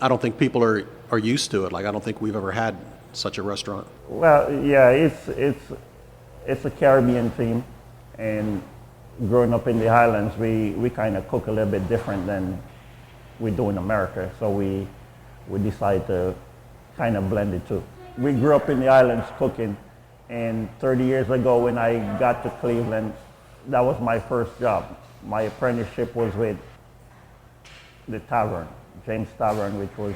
I don't think people are used to it. Like, I don't think we've ever had such a restaurant. Well, yeah, it's a Caribbean theme, and growing up in the islands, we kind of cook a little bit different than we do in America. So we decided to kind of blend it too. We grew up in the islands cooking, and 30 years ago when I got to Cleveland, that was my first job. My apprenticeship was with the tavern, James Tavern, which was,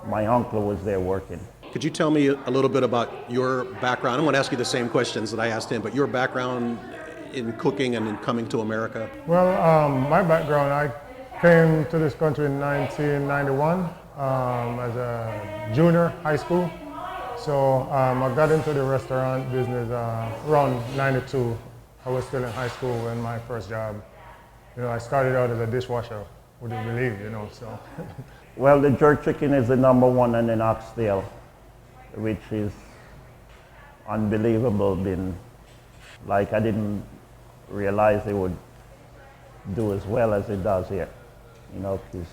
my uncle was there working. Could you tell me a little bit about your background? I'm going to ask you the same questions that I asked him, but your background in cooking and in coming to America? Well, my background, I came to this country in 1991 as a junior high school. So I got into the restaurant business around 92. I was still in high school when my first job. I started out as a dishwasher, would you believe, so. Well, the jerk chicken is the #1, and then oxtail, which is unbelievable. Like, I didn't realize it would do as well as it does here. Because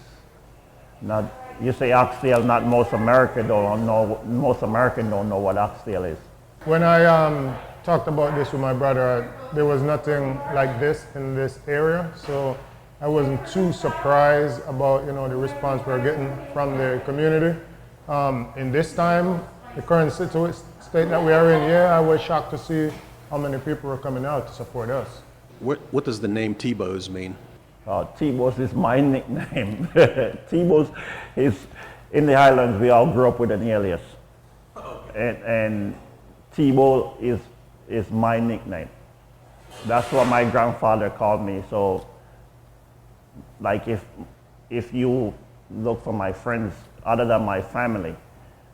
you say oxtail, not most Americans don't know. Most Americans don't know what oxtail is. When I talked about this with my brother, there was nothing like this in this area, so I wasn't too surprised about the response we're getting from the community. In this time, the current state that we are in, I was shocked to see how many people were coming out to support us. What does the name Tebo's mean? Tebo's is my nickname. Tebo's is, in the Highlands, we all grew up with an alias. And Tebo is my nickname. That's what my grandfather called me. So, like, if you look for my friends other than my family,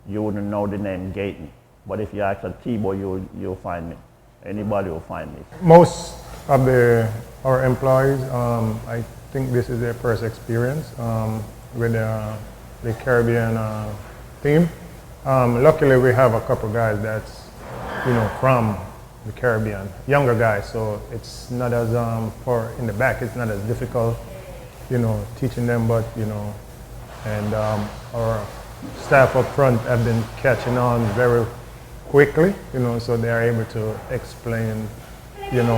you wouldn't know the name Gaeton. But if you ask a Tebo, you'll find me. Anybody will find me. Most of our employees, I think this is their first experience with the Caribbean theme. Luckily, we have a couple guys that's from the Caribbean, younger guys, so it's not as in the back, it's not as difficult, teaching them, but and our staff up front have been catching on very quickly, so they are able to explain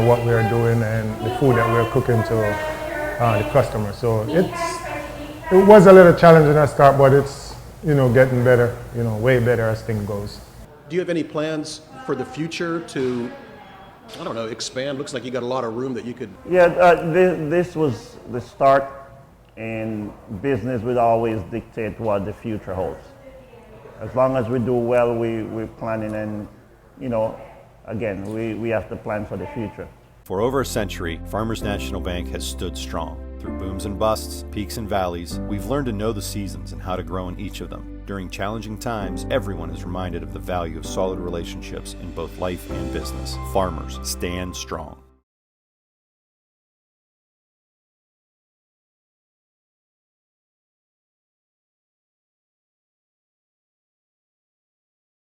what we are doing and the food that we're cooking to the customer. So it was a little challenging at start, but it's getting better, way better as things goes. Do you have any plans for the future to, I don't know, expand? Looks like you got a lot of room that you could. Yeah, this was the start, and business will always dictate what the future holds. As long as we do well, we're planning, and again, we have to plan for the future. For over a century, Farmers National Bank has stood strong. Through booms and busts, peaks and valleys, we've learned to know the seasons and how to grow in each of them. During challenging times, everyone is reminded of the value of solid relationships in both life and business. Farmers, stand strong.